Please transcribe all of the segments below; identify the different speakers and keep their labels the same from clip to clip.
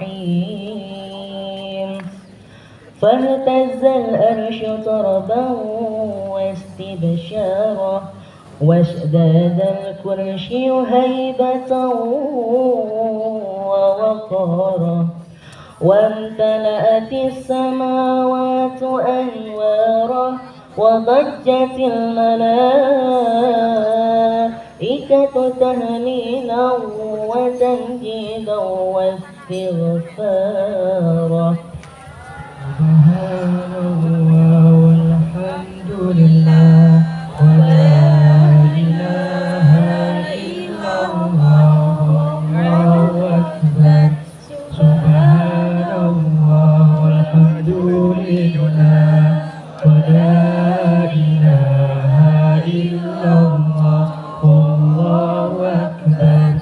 Speaker 1: الرحيم فاهتز الأرش طربا واستبشارا واشداد الكرشي هيبة ووقارا وامتلأت السماوات أنوارا وضجت الملائكة تهليلا وتمجيدا واستغفارا سبحان الله والحمد لله ولا إله إلا الله والله أكبر سبحان الله والحمد لله ولا إله إلا الله والله أكبر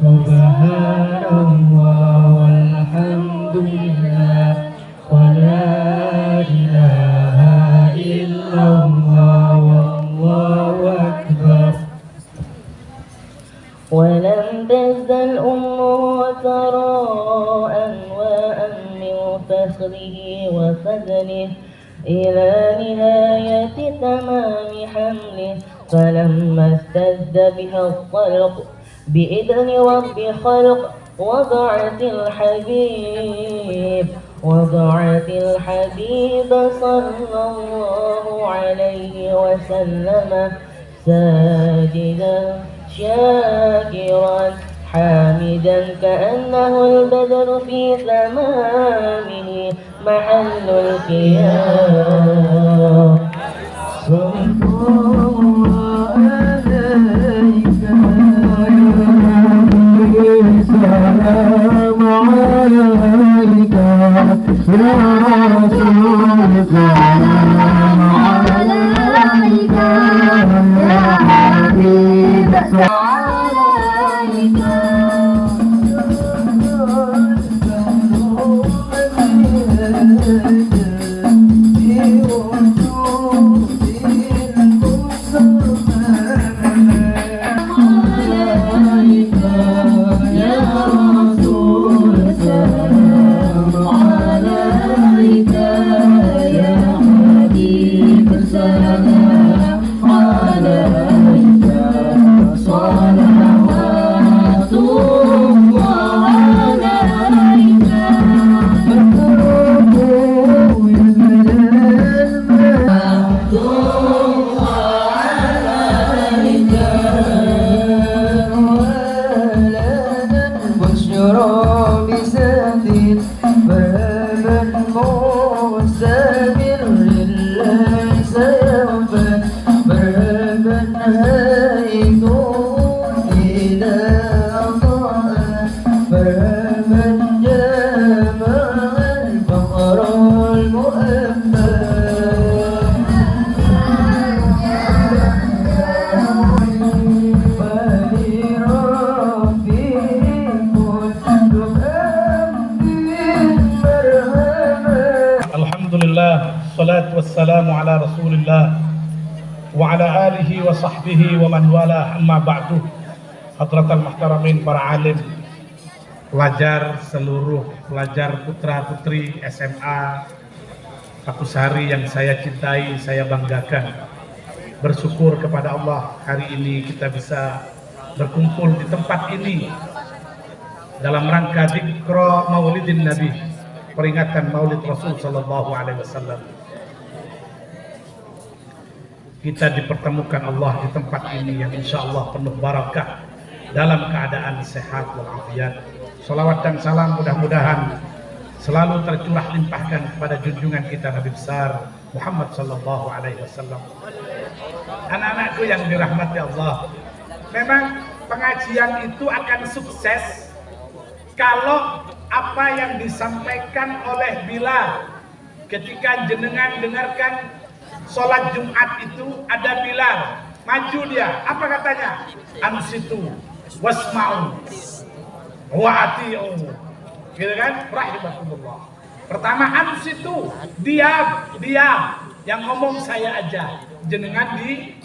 Speaker 1: سبحان الله والحمد لله ولا إله إلا الله والله أكبر ولم تزل أمه ترى أنواء من فخره وفضله إلى نهاية تمام حمله فلما اشتد بها الطلق بإذن رب خلق وضعت الحبيب صلى الله عليه وسلم ساجدا شاكرا حامدا كأنه البدر في تمامه محل القيام صلى الله عليك السلام عليك يا رسول السلام عليك يا حبيب عليك
Speaker 2: Wassalatu wassalamu ala rasulillah wa ala alihi wa sahbihi wa man wala amma ba'du. Hadratal muhtaramin, para alim, pelajar, seluruh pelajar putra putri SMA Kapusari yang saya cintai, saya banggakan. Bersyukur kepada Allah hari ini kita bisa berkumpul di tempat ini dalam rangka dzikra Maulidin Nabi, peringatan Maulid Rasul sallallahu alaihi wasallam. Kita dipertemukan Allah di tempat ini yang insya Allah penuh barakah dalam keadaan sehat walafiat. Salawat dan salam mudah-mudahan selalu tercurah limpahkan kepada junjungan kita Nabi besar Muhammad sallallahu alaihi wasallam. Anak-anakku yang dirahmati Allah, memang pengajian itu akan sukses kalau apa yang disampaikan oleh Bilal ketika jenengan dengarkan sholat Jumat itu ada Bilal, maju dia, apa katanya? Ansitu wasma'u wa ati'u, gitu kan? Rahimakumullah. Pertama ansitu, diam, yang ngomong saya aja, jenengan di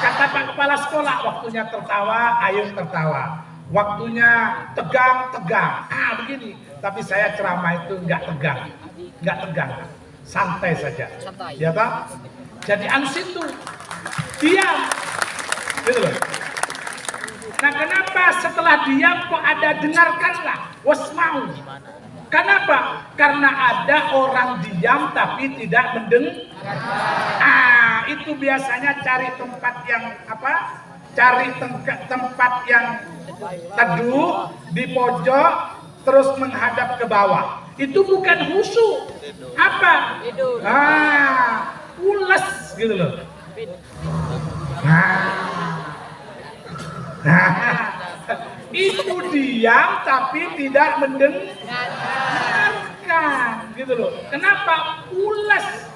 Speaker 2: kata Pak Kepala Sekolah, waktunya tertawa, ayo tertawa. Waktunya tegang, begini. Tapi saya ceramah itu nggak tegang, santai saja. Ya tak? Jadi ansitu, diam, gitu loh. Nah kenapa setelah diam kok ada dengarkanlah, wasma'u. Kenapa? Karena ada orang diam tapi tidak mendengar. Itu biasanya cari tempat yang apa? Cari tempat yang teduh di pojok terus menghadap ke bawah. Itu bukan khusyuk. Apa? Pules gitu loh. Itu diam tapi tidak mendengarkan gitu loh. Kenapa? Pules.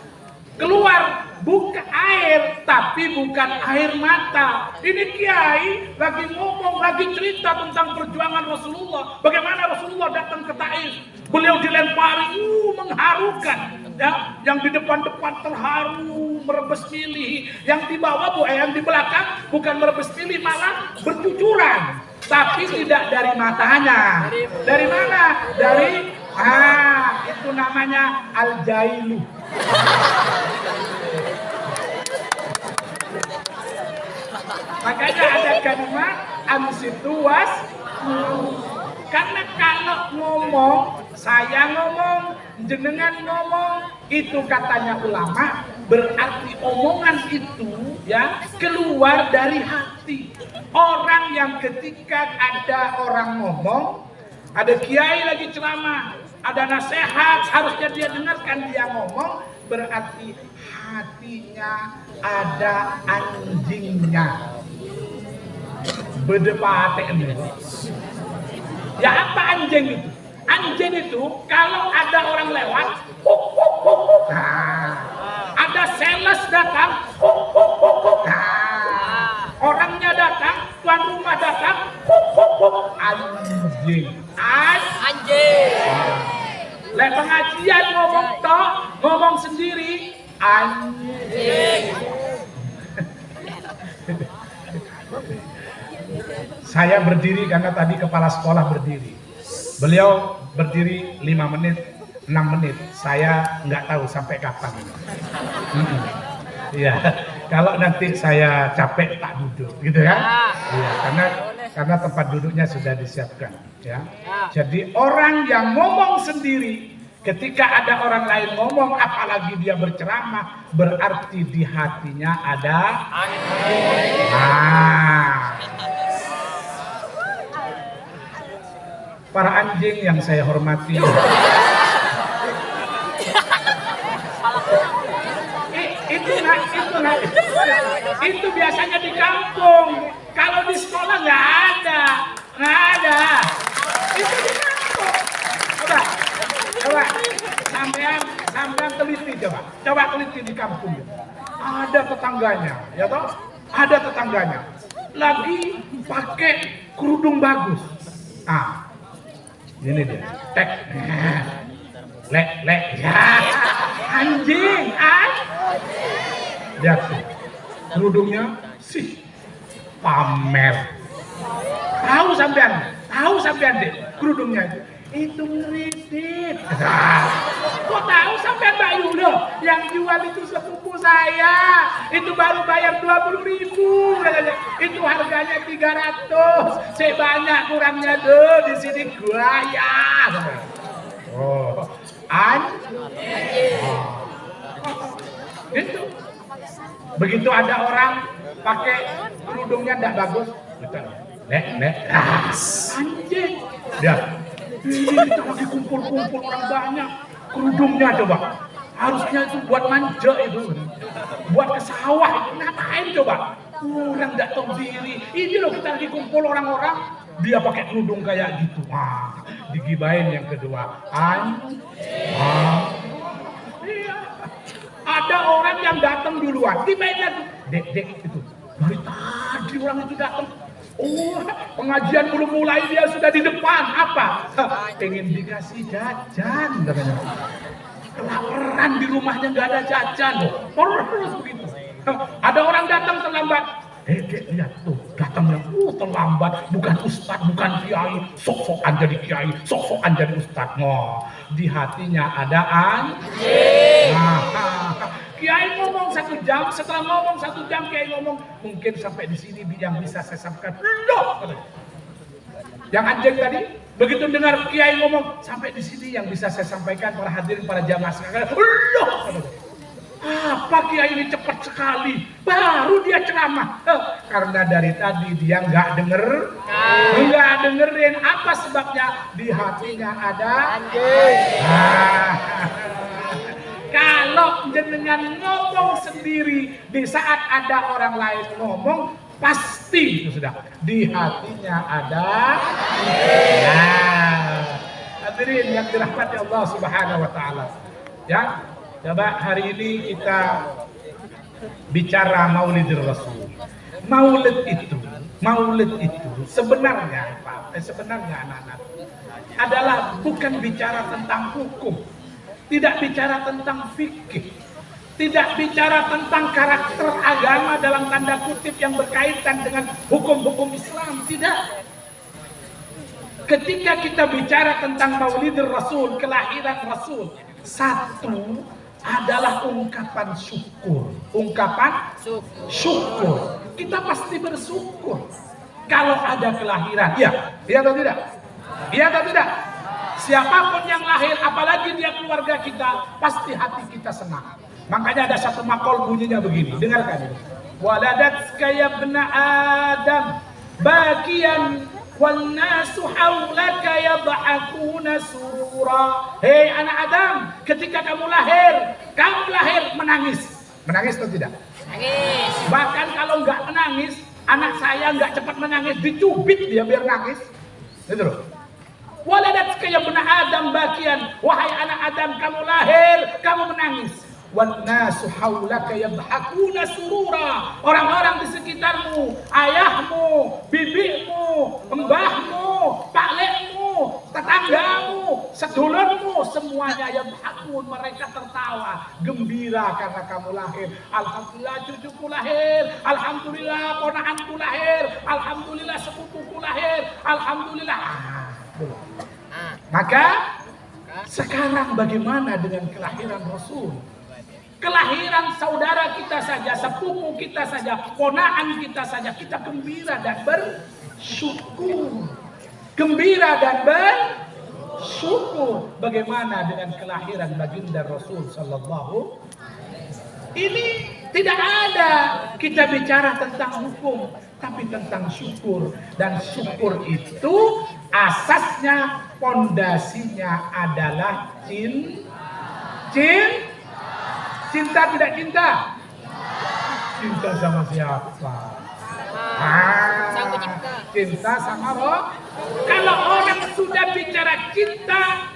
Speaker 2: Keluar buka air tapi bukan air mata. Ini kiai lagi ngomong, lagi cerita tentang perjuangan Rasulullah. Bagaimana Rasulullah datang ke Taif. Beliau dilempari, mengharukan. Ya, yang di depan-depan terharu, merebes pilih. Yang di bawah, yang di belakang bukan merebes pilih, malah bercucuran. Tapi tidak dari matanya. Dari mana? Dari itu namanya al-jailu. Makanya ada kalimat ansituas. Karena kalau ngomong, saya ngomong, jenengan ngomong, itu katanya ulama, berarti omongan itu ya keluar dari hati. Orang yang ketika ada orang ngomong, ada kiai lagi ceramah, ada nasihat, harusnya dia dengarkan dia ngomong, berarti hatinya ada anjingnya. Bedepate ini. Ya apa anjing itu? Anjing itu kalau ada orang lewat, ada sales datang, orangnya datang, tuan rumah datang, anjing. Lek pengajian ngomong tok, ngomong sendiri, anjing. Saya berdiri karena tadi kepala sekolah berdiri. Beliau berdiri 5 menit, 6 menit. Saya nggak tahu sampai kapan. Iya, kalau nanti saya capek tak duduk, gitu ya. Iya, karena tempat duduknya sudah disiapkan. Ya. Jadi orang yang ngomong sendiri, ketika ada orang lain ngomong, apalagi dia berceramah, berarti di hatinya ada. Para anjing yang saya hormati. Itu biasanya di kampung. Kalau di sekolah nggak ada. Itu di kampung. Coba, sampean teliti coba teliti di kampung. Ada tetangganya, ya toh? Ada tetangganya. Lagi pakai kerudung bagus. Ini dia, tek, lek, ya, anjing, lihat tuh, kerudungnya sih pamer. Tahu sampean deh, kerudungnya itu ngeritik. Kok tahu sampean Mbak Yulo? Yang jual itu sepupu saya. Itu baru bayar 20.000. Itu harganya 300. Sebanyak kurangnya tuh di sini gua ya. Itu. Begitu ada orang pakai kerudungnya tidak bagus, nek, anjing. Lihat. Ini kita lagi kumpul-kumpul orang banyak, kerudungnya coba. Harusnya itu buat manja itu, buat ke sawah itu ngapain coba? Kurang tidak tahu diri. Ini loh kita lagi kumpul orang-orang, dia pakai kerudung kayak gitu. Digibain yang kedua. Iya. Ada orang yang datang duluan, dibainnya tuh. Dek itu. Dari tadi orang itu datang. Pengajian belum mulai dia sudah di depan. Apa? Pengen dikasih jajan katanya. Kelaparan di rumahnya nggak ada jajan. Terus begitu. Ada orang datang terlambat. Dek lihat tuh. datangnya terlambat, bukan ustadz, bukan kiai, sok-sokan jadi kiai, sok-sokan jadi ustadz. Di hatinya ada anjing. Kiai ngomong 1 jam, setelah ngomong 1 jam kiai ngomong, mungkin sampai di sini yang bisa saya sampaikan. Loh, yang anjing tadi begitu dengar kiai ngomong sampai di sini yang bisa saya sampaikan para hadirin para jamaah sekalian. Loh, apa kiai ini cepat sekali, baru dia ceramah. Karena dari tadi dia nggak dengerin. Apa sebabnya? Di hatinya ada anjing. Kalau jenengan ngomong sendiri di saat ada orang lain ngomong, pasti itu sudah di hatinya ada. Hadirin yang dirahmati Allah Subhanahu wa taala. Ya, coba hari ini kita bicara Maulidir Rasul. Maulid itu sebenarnya anak-anak adalah bukan bicara tentang hukum, tidak bicara tentang fikih, tidak bicara tentang karakter agama dalam tanda kutip yang berkaitan dengan hukum-hukum Islam, tidak. Ketika kita bicara tentang Maulidir Rasul, kelahiran Rasul, satu adalah ungkapan syukur. Kita pasti bersyukur kalau ada kelahiran. Iya atau tidak? Siapapun yang lahir, apalagi dia keluarga kita, pasti hati kita senang. Makanya ada satu makol bunyinya begini, dengarkan ini. Waladatka ya ibna Adam bakiyan wan nasu haulaka yadhakuna surura. Hei anak Adam, ketika kamu lahir menangis. Menangis atau tidak? Menangis. Bahkan kalau nggak menangis, anak saya nggak cepat menangis, dicubit dia biar nangis. Gitu loh. Waladatka ya ibna Adam bakiyan, wahai anak Adam, kamu lahir, kamu menangis. Wan nasu haulaka yadhakuna surura. Orang-orang di sekitarmu, ayahmu, bibimu, mbahmu, paklekmu, tetanggamu, sedulurmu, semuanya yadhakun, mereka tertawa, gembira karena kamu lahir. Alhamdulillah cucuku lahir, alhamdulillah ponakanku lahir, alhamdulillah sepupuku lahir, alhamdulillah. Maka sekarang bagaimana dengan kelahiran Rasul? Kelahiran saudara kita saja, sepupu kita saja, ponakan kita saja, kita gembira dan bersyukur. Bagaimana dengan kelahiran baginda Rasul sallallahu? Ini tidak ada kita bicara tentang hukum, tapi tentang syukur. Dan syukur itu asasnya, pondasinya adalah cinta tidak cinta? Cinta sama siapa? Cinta sama roh. Kalau orang sudah bicara cinta,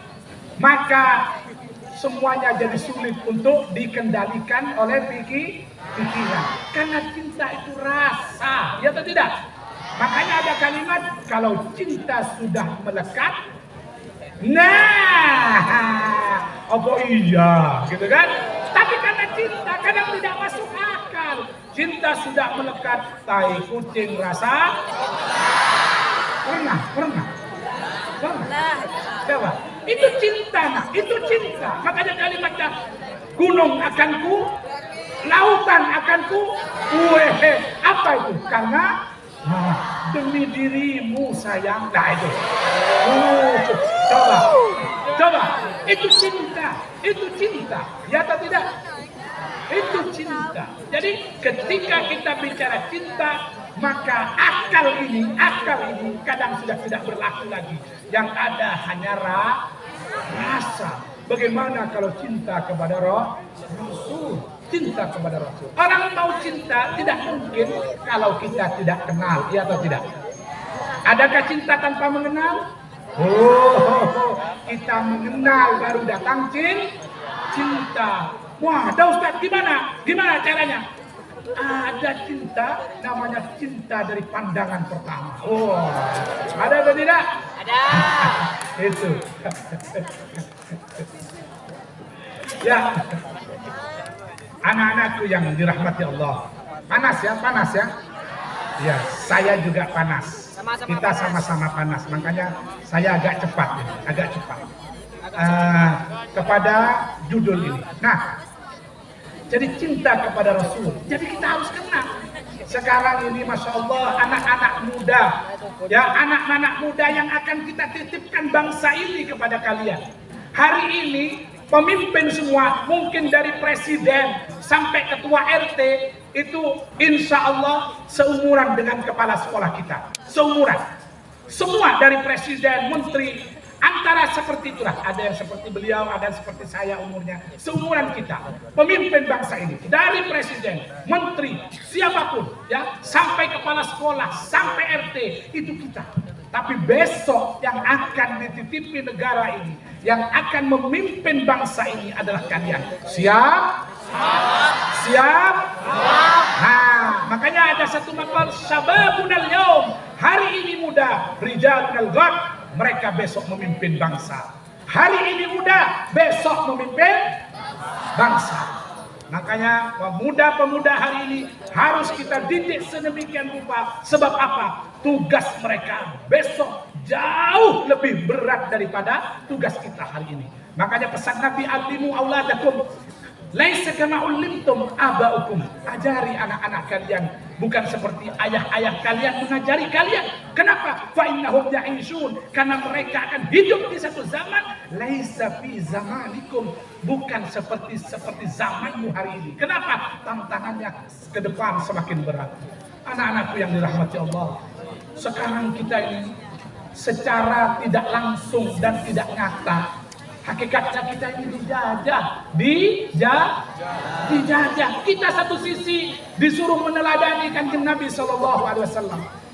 Speaker 2: maka semuanya jadi sulit untuk dikendalikan oleh pikiran. Karena cinta itu rasa, ya atau tidak? Makanya ada kalimat, kalau cinta sudah melekat, apa iya, gitu kan? Tapi karena cinta kadang tidak masuk akal. Cinta sudah melekat, tai kucing rasa. Pernah. Coba, itu cinta, itu cinta. Makanya kalimatnya, gunung akanku, lautan akanku, apa itu? Karena demi dirimu sayang. Nah itu. Coba, itu cinta, ya atau tidak? Itu cinta. Jadi ketika kita bicara cinta, maka akal ini kadang sudah tidak berlaku lagi. Yang ada hanya rasa. Bagaimana kalau cinta kepada Rasul? Cinta kepada Rasul. Orang mau cinta tidak mungkin kalau kita tidak kenal, ya atau tidak? Adakah cinta tanpa mengenal? Kita mengenal baru datang cinta. Wah, ada Ustaz, gimana caranya? Ada cinta, namanya cinta dari pandangan pertama. Ada atau tidak? Ada. Itu. Ya, anak-anakku yang dirahmati Allah. Panas ya. Ya, saya juga panas. Kita sama-sama panas. Makanya saya agak cepat, kepada judul ini. Nah, jadi cinta kepada Rasul. Jadi kita harus kenal. Sekarang ini Masya Allah anak-anak muda, ya anak-anak muda yang akan kita titipkan bangsa ini kepada kalian. Hari ini pemimpin semua, mungkin dari presiden sampai ketua RT itu insya Allah seumuran dengan kepala sekolah kita. Seumuran. Semua dari presiden, menteri, antara seperti itulah. Ada yang seperti beliau, ada yang seperti saya umurnya. Seumuran kita. Pemimpin bangsa ini. Dari presiden, menteri, siapapun. Ya, sampai kepala sekolah, sampai RT. Itu kita. Tapi besok yang akan dititipi negara ini, yang akan memimpin bangsa ini adalah kalian. Siap? Siap? Nah, makanya ada satu makal syababunal yaum. Hari ini muda, rijalunal ghad. Mereka besok memimpin bangsa. Hari ini muda, besok memimpin bangsa. Makanya pemuda-pemuda hari ini harus kita didik sedemikian rupa. Sebab apa? Tugas mereka besok jauh lebih berat daripada tugas kita hari ini. Makanya pesan Nabi, alimu auladakum laisa kama ulimtum abaukum. Ajari anak-anak kalian bukan seperti ayah-ayah kalian mengajari kalian. Kenapa? Fa innahum ya'ishun, karena mereka akan hidup di satu zaman laisa fi zamanikum, bukan seperti zamanmu hari ini. Kenapa? Tantangannya ke depan semakin berat. Anak-anakku yang dirahmati Allah, sekarang kita ini secara tidak langsung dan tidak nyata hakikatnya kita ini dijajah. Kita satu sisi disuruh meneladani kanjeng Nabi SAW.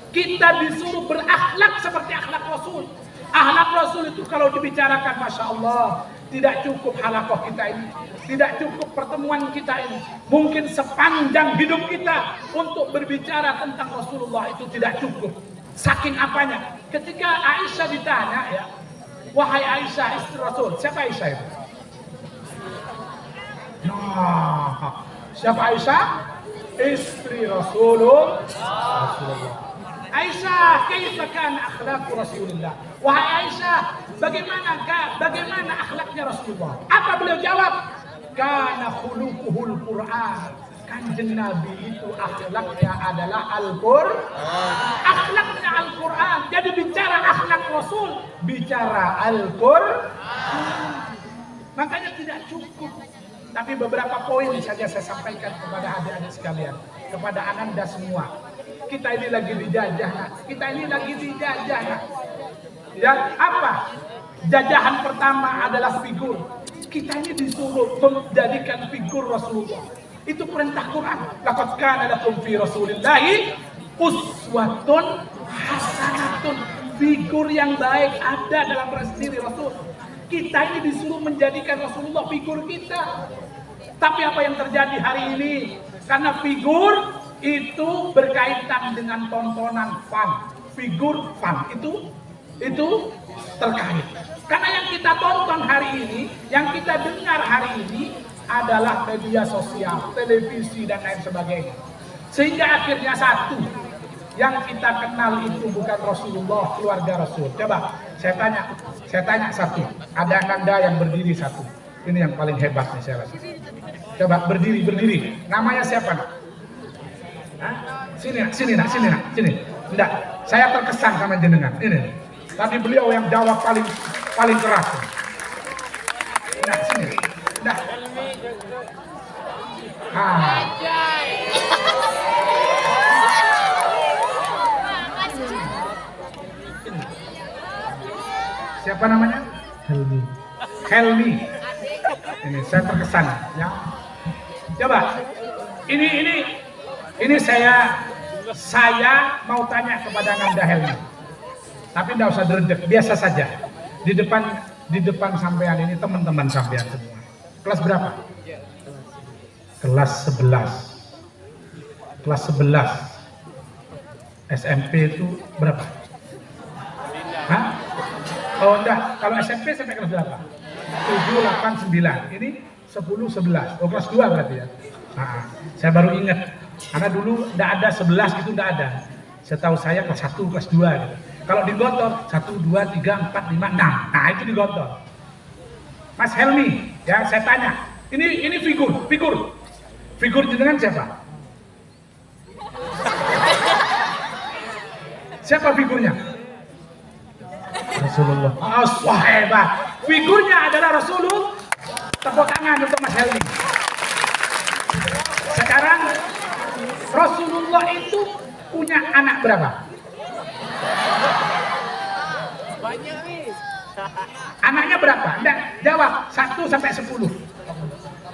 Speaker 2: Kita disuruh berakhlak seperti akhlak Rasul. Akhlak Rasul itu kalau dibicarakan, Masya Allah, tidak cukup halakoh kita ini, tidak cukup pertemuan kita ini. Mungkin sepanjang hidup kita untuk berbicara tentang Rasulullah itu tidak cukup. Saking apanya? Ketika Aisyah ditanya, ya, wahai Aisyah istri Rasul, siapa Aisyah itu? Nah, siapa Aisyah? Istri Rasulullah. Aisyah, kaifa kana akhlaq Rasulullah? Wahai Aisyah, bagaimana akhlaknya Rasulullah? Apa beliau jawab? Kana khuluquhul Qur'an. Kanjeng Nabi itu akhlaknya adalah Al-Qur'an. Akhlaknya Al-Qur'an. Jadi bicara akhlak Rasul, bicara Al-Qur'an. Makanya tidak cukup. Tapi beberapa poin saja saya sampaikan kepada adik-adik sekalian, kepada Ananda semua. Kita ini lagi dijajah, nak. Kita ini lagi dijajah, nak. Ya, apa? Jajahan pertama adalah figur. Kita ini disuruh menjadikan figur Rasulullah. Itu perintah Quran. Laqad kana lakum fi Rasulillahi uswatun hasanatun. Figur yang baik ada dalam diri Rasul. Kita ini disuruh menjadikan Rasulullah figur kita. Tapi apa yang terjadi hari ini? Karena figur itu berkaitan dengan tontonan fun. Figur fun itu terkait. Karena yang kita tonton hari ini, yang kita dengar hari ini adalah media sosial, televisi dan lain sebagainya. Sehingga akhirnya satu yang kita kenal itu bukan Rasulullah, keluarga Rasul. Coba saya tanya satu. Ada Ananda yang berdiri satu. Ini yang paling hebat nih saya rasa. Coba berdiri. Namanya siapa, nak? Hah? Sini nak. Enggak, saya terkesan sama jenengan. Ini. Tadi beliau yang jawab paling keras. Nah, sini. Nah. Siapa namanya? Helmi. Ini saya terkesan, ya. Coba. Ini saya mau tanya kepada Nanda Helmi. Tapi enggak usah dredeg, biasa saja. Di depan sampean ini teman-teman sampean semua. Kelas berapa? Kelas 11. Kelas 11. SMP itu berapa? Hah? Oh enggak, kalau SMP sampai kelas berapa? 7, 8, 9. Ini 10, 11. Oh kelas 2 berarti ya? Nah, saya baru ingat. Karena dulu enggak ada 11 itu enggak ada. Setahu saya kelas 1, kelas 2 gitu. Kalau di Gontor 1, 2, 3, 4, 5, 6. Nah, itu di Gontor. Mas Helmi, ya saya tanya. Ini figur jenengan siapa? Siapa figurnya?
Speaker 1: Rasulullah.
Speaker 2: Oh, wah hebat. Figurnya adalah Rasulullah. Tepuk tangan untuk Mas Helmi. Sekarang Rasulullah itu punya anak berapa?
Speaker 3: Banyak nih.
Speaker 2: Anaknya berapa? Enggak, jawab 1 sampai 10.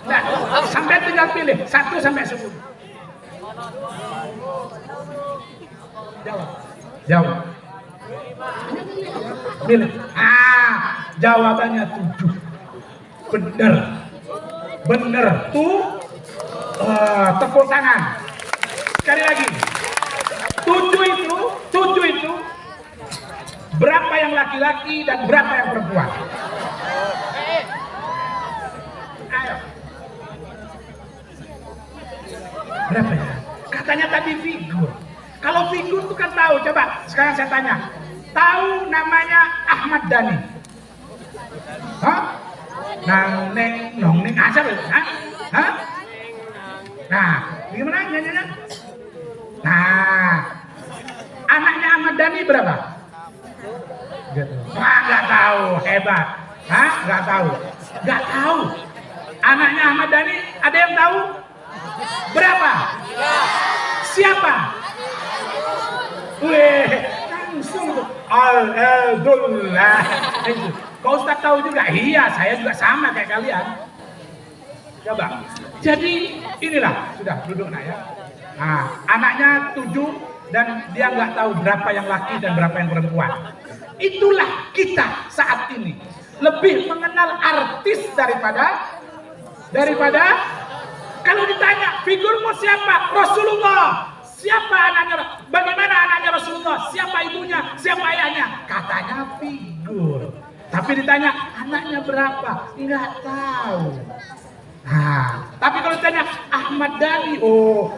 Speaker 2: Enggak, sampai tinggal pilih 1 sampai 10. Jawab. Pilih. Jawabannya 7. Bener. Tepuk tangan. Sekali lagi. 7 itu berapa yang laki-laki dan berapa yang perempuan? Ayo. Berapa ya? Katanya tadi figur. Kalau figur itu kan tahu. Coba sekarang saya tanya. Tahu namanya Ahmad Dhani? Hah? Nong neng asap itu? Hah? Nah, gimana nyanyinya? Nah, anaknya Ahmad Dhani berapa? Wah, nggak tahu, hebat. Hah? Nggak tahu. Anaknya Ahmad Dhani, ada yang tahu? Berapa? Siapa? Wih, langsung tuh. Alhamdulillah. Kau Ustaz tahu juga? Iya, saya juga sama kayak kalian. Coba. Jadi inilah, sudah duduk nak ya. Nah, anaknya 7 dan dia nggak tahu berapa yang laki dan berapa yang perempuan. Itulah kita saat ini lebih mengenal artis daripada kalau ditanya figurmu siapa? Rasulullah. Siapa anaknya? Bagaimana anaknya Rasulullah? Siapa ibunya? Siapa ayahnya? Katanya figur. Tapi ditanya anaknya berapa? Nggak tahu. Nah, tapi kalau ditanya Ahmad Dhani,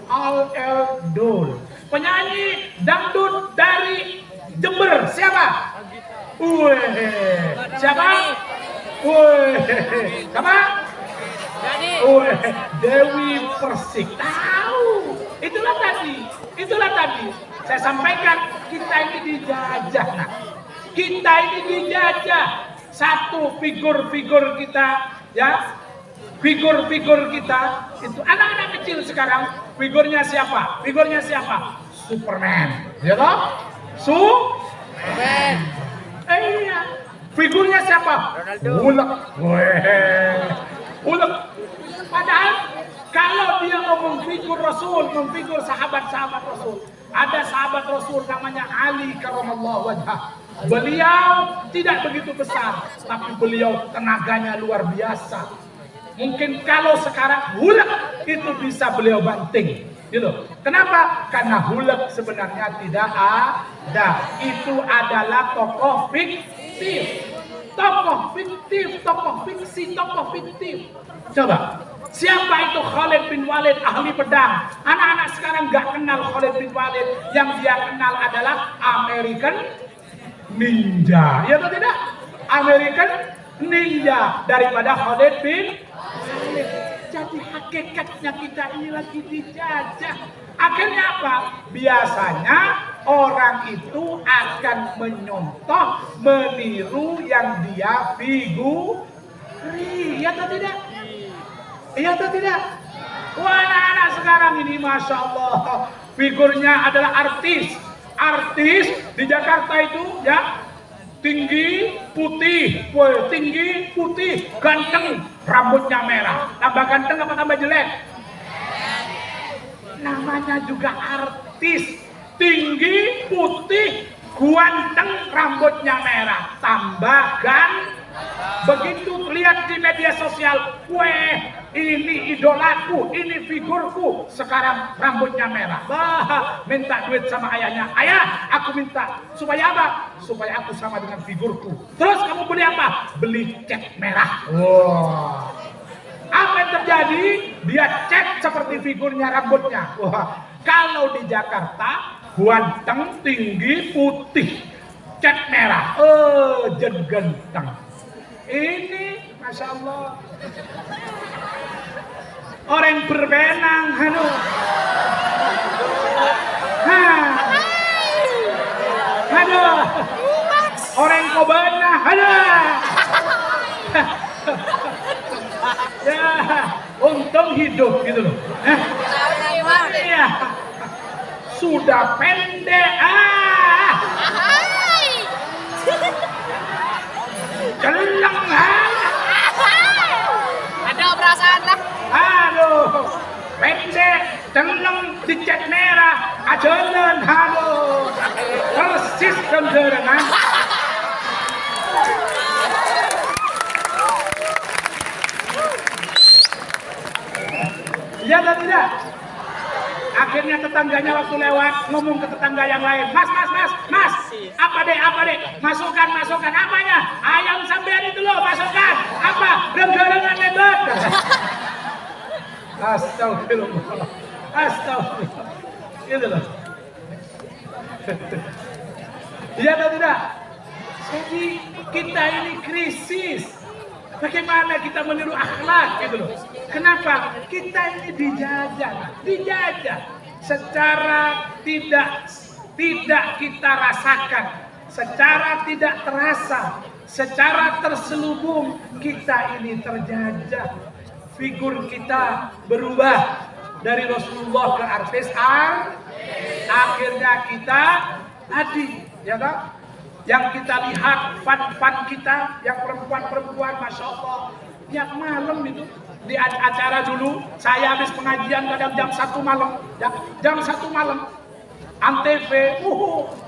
Speaker 2: Al-Eldol, penyanyi dangdut dari Jember, siapa? Siapa? Siapa? Dewi Persik. Tahu. Itulah tadi. Saya sampaikan kita ini dijajah, nak. Kita ini dijajah. Satu figur-figur kita, ya. Figur-figur kita itu anak-anak kecil sekarang figurnya siapa? Superman, ya toh? Superman. Iya. Figurnya siapa? Hulk. Padahal kalau dia ngomong figur Rasul, memfigur sahabat-sahabat Rasul, ada sahabat Rasul namanya Ali karramallahu wajhah. Beliau tidak begitu besar, tapi beliau tenaganya luar biasa. Mungkin kalau sekarang Hulk itu bisa beliau banting, gitu. Kenapa? Karena Hulk sebenarnya tidak ada. Itu adalah tokoh fiktif, tokoh fiksi. Coba, siapa itu Khalid bin Walid ahli pedang? Anak-anak sekarang nggak kenal Khalid bin Walid. Yang dia kenal adalah American Ninja, ya atau tidak? American Ninja daripada Khalid bin Walid. Jadi hakikatnya kita ini lagi dijajah. Akhirnya apa? Biasanya orang itu akan menyontoh, meniru yang dia figuri, ya atau tidak? Iya atau tidak? Wah, anak-anak sekarang ini Masya Allah, figurnya adalah artis di Jakarta itu, ya, tinggi putih, ganteng, rambutnya merah. Tambah ganteng apa tambah jelek? Namanya juga artis, tinggi putih, ganteng, rambutnya merah, tambah ganteng. Begitu lihat di media sosial, ini idolaku, ini figurku, sekarang rambutnya merah. Minta duit sama ayahnya. Ayah, aku minta supaya apa? Supaya aku sama dengan figurku. Terus kamu beli apa? Beli cat merah. Wow. Apa yang terjadi? Dia cat seperti figurnya rambutnya. Wah. Kalau di Jakarta, Ganteng, tinggi, putih, cat merah, ganteng. Ini, masya Allah, orang berbenang, aduh. Aduh, orang kobenang, aduh. Ya, untung hidup gitu loh. Iya. Sudah pendek, celeng,
Speaker 3: Ada perasaan lah.
Speaker 2: aduh, pendek, celeng, dicat merah, ajalan, aduh, persis kenderengan. Iya atau tidak? Akhirnya tetangganya waktu lewat ngomong ke tetangga yang lain, mas, apa dek, masukkan, apanya? Ayam sampean itu loh, masukkan, apa? Renggarangan lebat. Astagfirullah, itu loh. Iya atau tidak? Jadi kita ini krisis. Bagaimana kita meniru akhlak gitu loh. Kenapa? Kita ini dijajah secara tidak kita rasakan, secara tidak terasa, secara terselubung kita ini terjajah. Figur kita berubah dari Rasulullah ke artis akhirnya kita tadi, ya kan? Yang kita lihat fan kita, yang perempuan, masya Allah, tiap malam itu di acara dulu, saya habis pengajian kadang jam 1 malam, ya, jam 1 malam, Antv,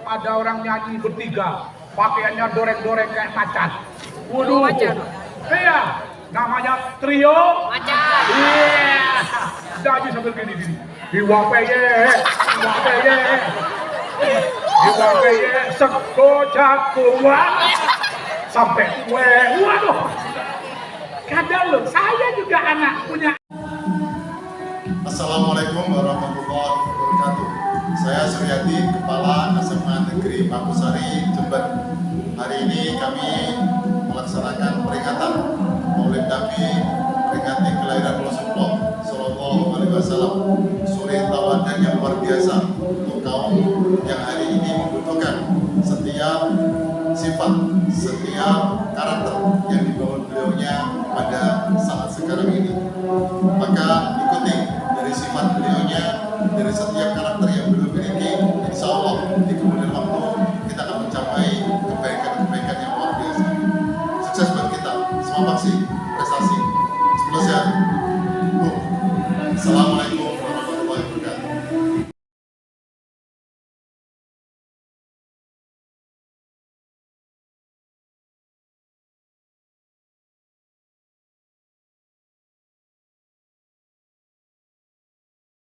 Speaker 2: ada orang nyanyi bertiga, pakaiannya doreng-doreng kayak macan, waduh, iya, namanya trio, macan, iya, jadi sambil gini, diwapeye, Iwakaya sego jagoan sampai kue, waduh. Kadang loh, saya juga anak punya.
Speaker 4: Assalamualaikum warahmatullahi wabarakatuh. Saya Suryadi, Kepala SMA Negeri Mangkusari, Jember. Hari ini kami melaksanakan peringatan Maulid Nabi, peringati kelahiran Rasulullah Shallallahu Alaihi Wasallam. Suri tawadan yang luar biasa untuk kaum yang hari ini membutuhkan setiap sifat, setiap karakter yang dibawa beliaunya pada saat sekarang ini. Maka ikuti dari sifat beliaunya, dari setiap karakter yang beliau miliki, insya Allah di kemudian waktu kita akan mencapai kebaikan-kebaikan yang luar biasa. Sukses buat kita, semangat sih.